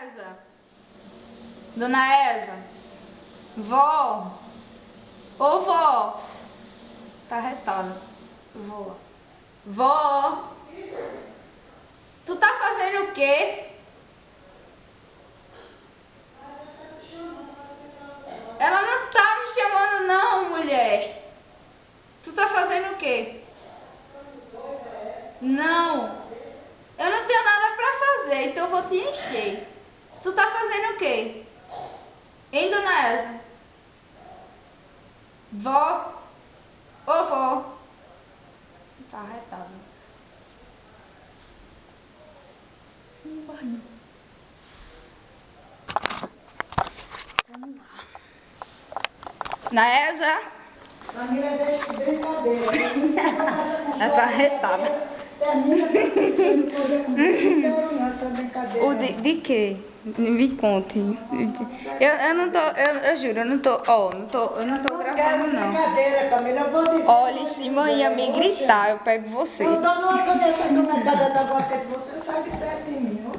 Eza. Dona Eza. Vó. Ô, vó. Tá retada. Vó. Vó. Tu tá fazendo o quê? Ela não tá me chamando não, mulher. Tu tá fazendo o quê? Não. Eu não tenho nada pra fazer, então eu vou te encher. Tu tá fazendo o quê? Hein, dona Elza? Vó? Ô, vó? Tá arretado. Barriga. Vamos lá. Na Elza? Família deixa de brincadeira. Ela tá arretada. O de quê? Me conte. Eu não tô, eu juro, eu não tô gravando não. Brincadeira, Camila, eu vou dizer. Olha, se manhã me gritar, eu pego você. Eu não tô nessa comentada da boca de você, sai de perto de mim.